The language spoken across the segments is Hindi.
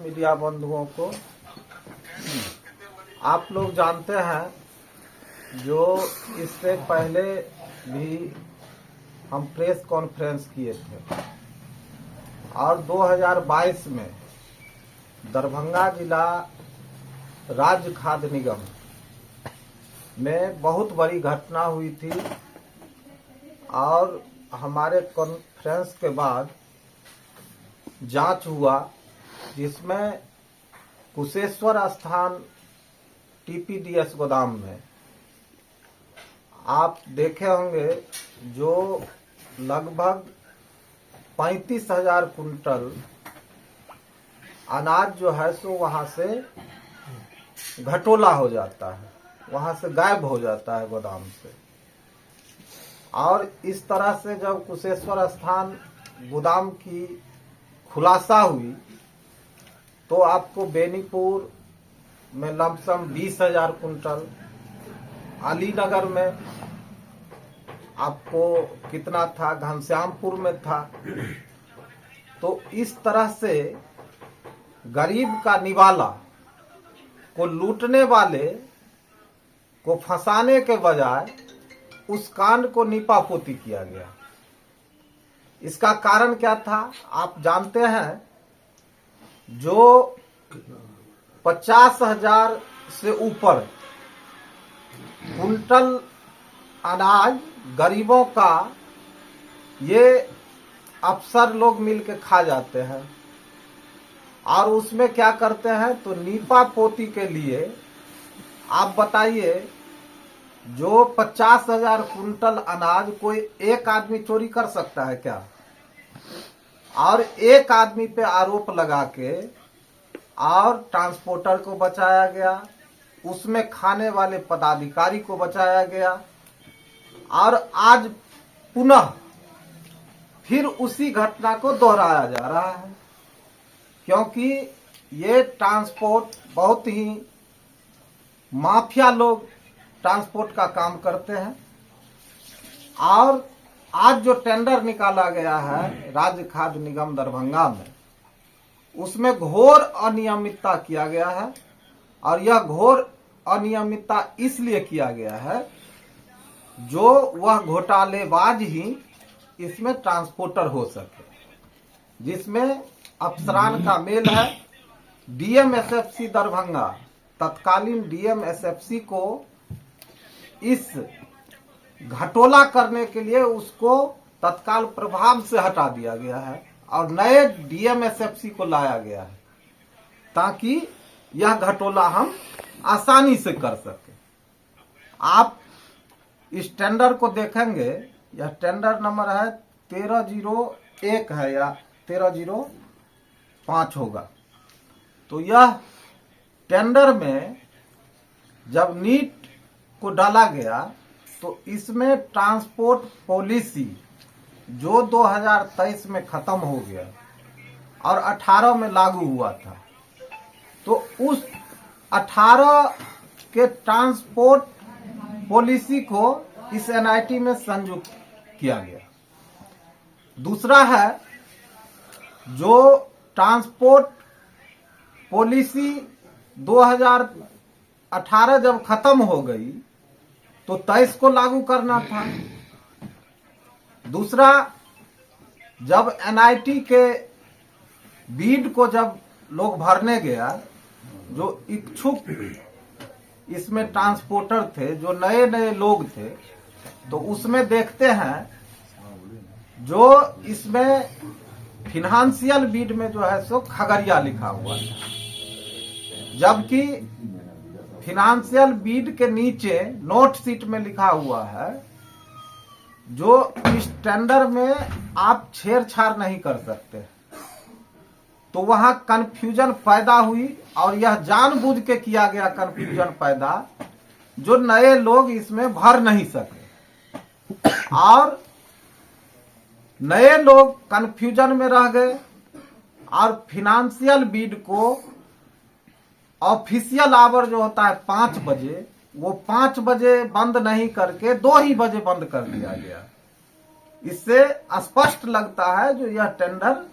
मीडिया बंधुओं को, आप लोग जानते हैं जो इससे पहले भी हम प्रेस कॉन्फ्रेंस किए थे और 2022 में दरभंगा जिला राज्य खाद्य निगम में बहुत बड़ी घटना हुई थी और हमारे कॉन्फ्रेंस के बाद जांच हुआ जिसमें कुशेश्वर स्थान टीपीडीएस गोदाम में आप देखे होंगे जो लगभग 35,000 कुंटल अनाज जो है सो वहां से घटोला हो जाता है, वहां से गायब हो जाता है गोदाम से। और इस तरह से जब कुशेश्वर स्थान गोदाम की खुलासा हुई तो आपको बेनीपुर में लमसम 20,000 कुंटल, अलीनगर में आपको कितना था, घनश्यामपुर में था। तो इस तरह से गरीब का निवाला को लूटने वाले को फंसाने के बजाय उस कांड को नीपापोती किया गया। इसका कारण क्या था आप जानते हैं, जो 50,000 से ऊपर कुंटल अनाज गरीबों का ये अफसर लोग मिलके खा जाते हैं और उसमें क्या करते हैं तो नीपापोती के लिए आप बताइए, जो 50,000 कुंटल अनाज कोई एक आदमी चोरी कर सकता है क्या? और एक आदमी पे आरोप लगा के और ट्रांसपोर्टर को बचाया गया, उसमें खाने वाले पदाधिकारी को बचाया गया और आज पुनः फिर उसी घटना को दोहराया जा रहा है, क्योंकि ये ट्रांसपोर्ट बहुत ही माफिया लोग ट्रांसपोर्ट का काम करते हैं। और आज जो टेंडर निकाला गया है राज्य खाद्य निगम दरभंगा में, उसमें घोर अनियमितता किया गया है और यह घोर अनियमितता इसलिए किया गया है जो वह घोटालेबाज ही इसमें ट्रांसपोर्टर हो सके, जिसमें अफसरान का मेल है। डीएम एसएफसी दरभंगा, तत्कालीन डीएम एसएफसी को इस घटोला करने के लिए उसको तत्काल प्रभाव से हटा दिया गया है और नए डीएम एसएफसी को लाया गया है ताकि यह घटोला हम आसानी से कर सके। आप इस टेंडर को देखेंगे, यह टेंडर नंबर है 1301 है या 1305 होगा। तो यह टेंडर में जब नीट को डाला गया तो इसमें ट्रांसपोर्ट पॉलिसी जो 2023 में खत्म हो गया और 18 में लागू हुआ था, तो उस 18 के ट्रांसपोर्ट पॉलिसी को इस एनआईटी में संयुक्त किया गया। दूसरा है जो ट्रांसपोर्ट पॉलिसी 2018 जब खत्म हो गई तो 23 को लागू करना था। दूसरा, जब एनआईटी के बीड को जब लोग भरने गया, जो इच्छुक इसमें ट्रांसपोर्टर थे, जो नए नए लोग थे, तो उसमें देखते हैं जो इसमें फिनेंशियल बीड में जो है सो खगड़िया लिखा हुआ है, जबकि फिनेंशियल बीड के नीचे नोट शीट में लिखा हुआ है जो इस टेंडर में आप छेड़छाड़ नहीं कर सकते। तो वहां कंफ्यूजन पैदा हुई और यह जानबूझ के किया गया कंफ्यूजन पैदा, जो नए लोग इसमें भर नहीं सके और नए लोग कंफ्यूजन में रह गए और फिनेंशियल बीड को ऑफिशियल आवर जो होता है 5 बजे, वो 5 बजे बंद नहीं करके 2 ही बजे बंद कर दिया गया। इससे स्पष्ट लगता है जो यह टेंडर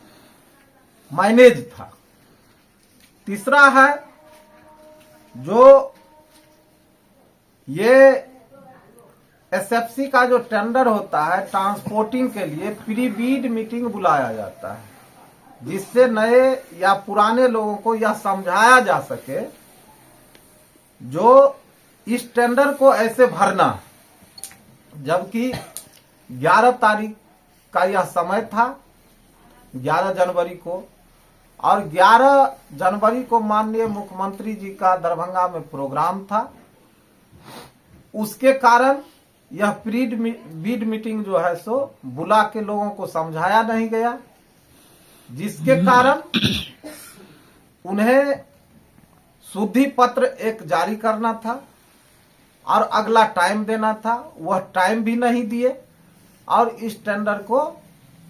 मैनेज था। तीसरा है जो ये एसएफसी का जो टेंडर होता है ट्रांसपोर्टिंग के लिए प्री बीड मीटिंग बुलाया जाता है, जिससे नए या पुराने लोगों को यह समझाया जा सके जो इस टेंडर को ऐसे भरना, जबकि 11 तारीख का यह समय था, 11 जनवरी को, और 11 जनवरी को माननीय मुख्यमंत्री जी का दरभंगा में प्रोग्राम था। उसके कारण यह प्री बीड मीटिंग जो है सो बुला के लोगों को समझाया नहीं गया, जिसके कारण उन्हें शुद्धि पत्र एक जारी करना था और अगला टाइम देना था, वह टाइम भी नहीं दिए और इस टेंडर को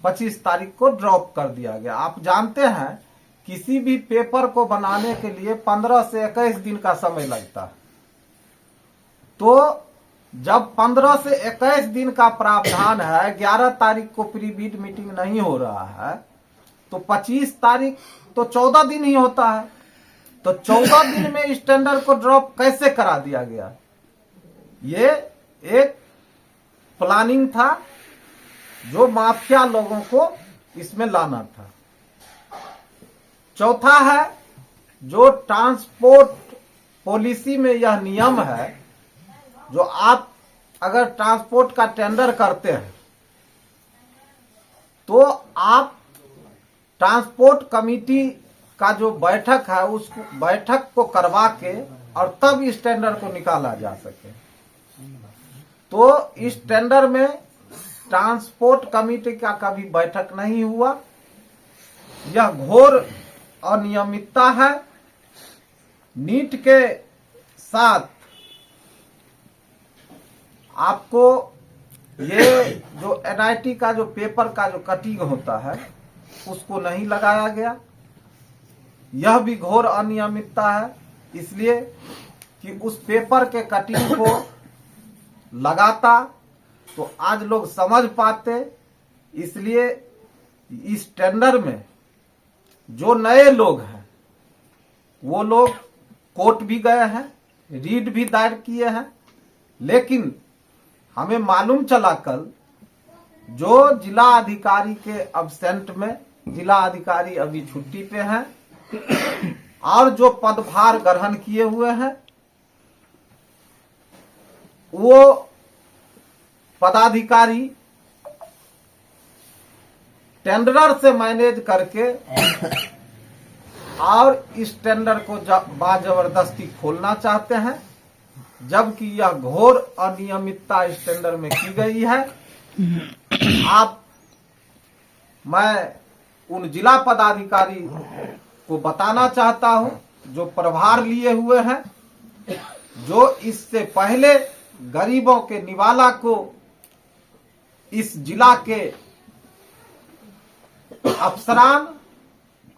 25 तारीख को ड्रॉप कर दिया गया। आप जानते हैं किसी भी पेपर को बनाने के लिए 15 से 21 दिन का समय लगता है, तो जब 15 से 21 दिन का प्रावधान है, 11 तारीख को प्री बीड मीटिंग नहीं हो रहा है, तो 25 तारीख तो 14 दिन ही होता है, तो 14 दिन में इस टेंडर को ड्रॉप कैसे करा दिया गया? ये एक प्लानिंग था जो माफिया लोगों को इसमें लाना था। चौथा है जो ट्रांसपोर्ट पॉलिसी में यह नियम है, जो आप अगर ट्रांसपोर्ट का टेंडर करते हैं तो आप ट्रांसपोर्ट कमेटी का जो बैठक है उस बैठक को करवा के और तब इस टेंडर को निकाला जा सके। तो इस टेंडर में ट्रांसपोर्ट कमेटी का कभी बैठक नहीं हुआ, यह घोर अनियमितता है। नीट के साथ आपको ये जो एनआईटी का जो पेपर का जो कटिंग होता है उसको नहीं लगाया गया, यह भी घोर अनियमितता है, इसलिए कि उस पेपर के कटिंग को लगाता तो आज लोग समझ पाते। इसलिए इस टेंडर में जो नए लोग हैं वो लोग कोर्ट भी गए हैं, रीट भी दायर किए हैं, लेकिन हमें मालूम चला कल जो जिला अधिकारी के अब्सेंट में, जिला अधिकारी अभी छुट्टी पे हैं और जो पदभार ग्रहण किए हुए हैं वो पदाधिकारी टेंडर से मैनेज करके और इस टेंडर को बाजबरदस्ती खोलना चाहते हैं, जबकि यह घोर अनियमितता इस टेंडर में की गई है। मैं उन जिला पदाधिकारी को बताना चाहता हूं जो प्रभार लिए हुए हैं, जो इससे पहले गरीबों के निवाला को इस जिला के अफसरान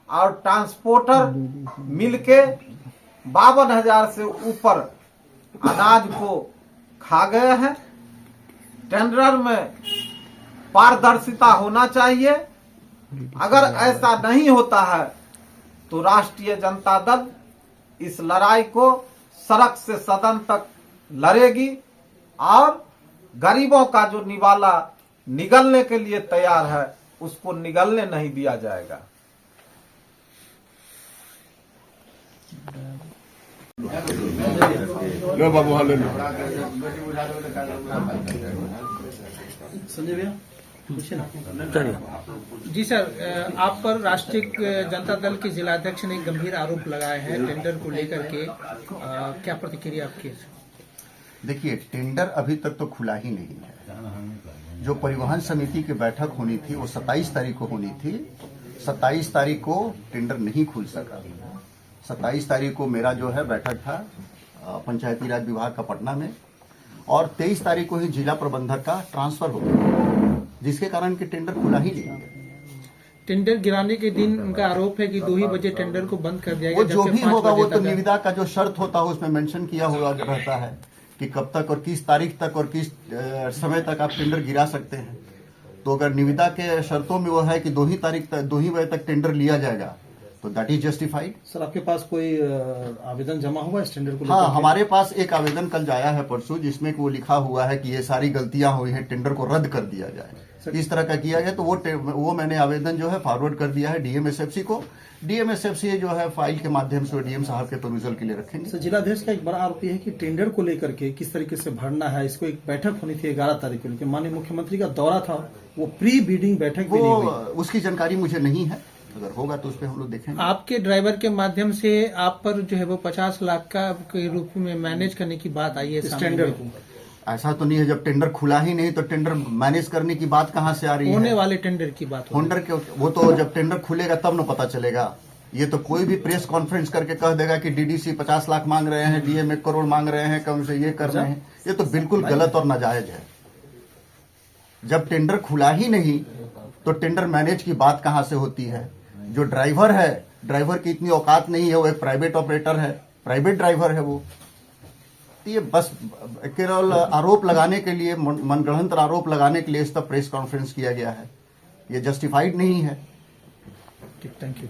और ट्रांसपोर्टर मिलके 52,000 से ऊपर अनाज को खा गए हैं। टेंडर में पारदर्शिता होना चाहिए। अगर ऐसा नहीं होता है तो राष्ट्रीय जनता दल इस लड़ाई को सड़क से सदन तक लड़ेगी और गरीबों का जो निवाला निगलने के लिए तैयार है उसको निगलने नहीं दिया जाएगा। लो बाबू हाल लो। संजय भैया जी सर, आप पर राष्ट्रीय जनता दल के जिलाध्यक्ष ने गंभीर आरोप लगाए हैं टेंडर को लेकर के, क्या प्रतिक्रिया आपकी? देखिए, टेंडर अभी तक तो खुला ही नहीं है। जो परिवहन समिति की बैठक होनी थी वो 27 तारीख को होनी थी। 27 तारीख को टेंडर नहीं खुल सका। 27 तारीख को मेरा जो है बैठक था पंचायती राज विभाग का पटना में, और 23 तारीख को ही जिला प्रबंधक का ट्रांसफर हो गया, जिसके कारण कि टेंडर खुला ही नहीं है। टेंडर गिराने के दिन उनका आरोप है कि 2 ही बजे टेंडर को बंद कर दिया गया। वो जो भी होगा वो तो निविदा का जो शर्त होता है उसमें मेंशन किया हुआ रहता है कि कब तक और किस तारीख तक और किस समय तक आप टेंडर गिरा सकते हैं। तो अगर निविदा के शर्तों में वो है कि 2 ही तारीख तक 2 ही बजे तक टेंडर लिया जाएगा, तो दैट इज जस्टिफाइड। सर आपके पास कोई आवेदन जमा हुआ इस टेंडर को लेकर हाँ, के? हमारे पास एक आवेदन कल जाया है परसों, जिसमें कि वो लिखा हुआ है कि ये सारी गलतियां हुई हैं, टेंडर को रद्द कर दिया जाए, इस तरह का किया गया। तो वो मैंने आवेदन जो है फॉरवर्ड कर दिया है डीएमएसएफसी को। डीएमएसएफसी जो है फाइल के माध्यम से डीएम साहब के परमिशन के लिए रखेंगे। सर जिलाध्यक्ष का एक बड़ा आरोप यह है कि टेंडर को लेकर के किस तरीके से भरना है, इसको एक बैठक होनी थी 11 तारीख को, लेकिन माननीय मुख्यमंत्री का दौरा था, वो प्री बीडिंग बैठक भी नहीं वो हुई। उसकी जानकारी मुझे नहीं है, अगर होगा तो उस पर हम लोग देखेंगे। आपके ड्राइवर के माध्यम से आप पर जो है वो 50 लाख का के रूप में मैनेज करने की बात आई है इस टेंडर को। ऐसा तो नहीं है, जब टेंडर खुला ही नहीं तो टेंडर मैनेज करने की बात कहाँ से आ रही है? होने वाले टेंडर की बात हो रही है। टेंडर के वो तो जब टेंडर खुलेगा तब न पता चलेगा। ये तो कोई भी प्रेस कॉन्फ्रेंस करके कह देगा कि डीडीसी 50 लाख मांग रहे हैं, डीएम 1 करोड़ मांग रहे हैं, कम से ये कर रहे हैं। ये तो बिल्कुल गलत और नाजायज है। जब टेंडर खुला ही नहीं तो टेंडर मैनेज की बात कहां से होती है? जो ड्राइवर है, ड्राइवर की इतनी औकात नहीं है, वो एक प्राइवेट ऑपरेटर है, प्राइवेट ड्राइवर है वो। तो ये बस केवल आरोप लगाने के लिए, मनगढ़ंत आरोप लगाने के लिए इस पर प्रेस कॉन्फ्रेंस किया गया है। ये जस्टिफाइड नहीं है। Thank you.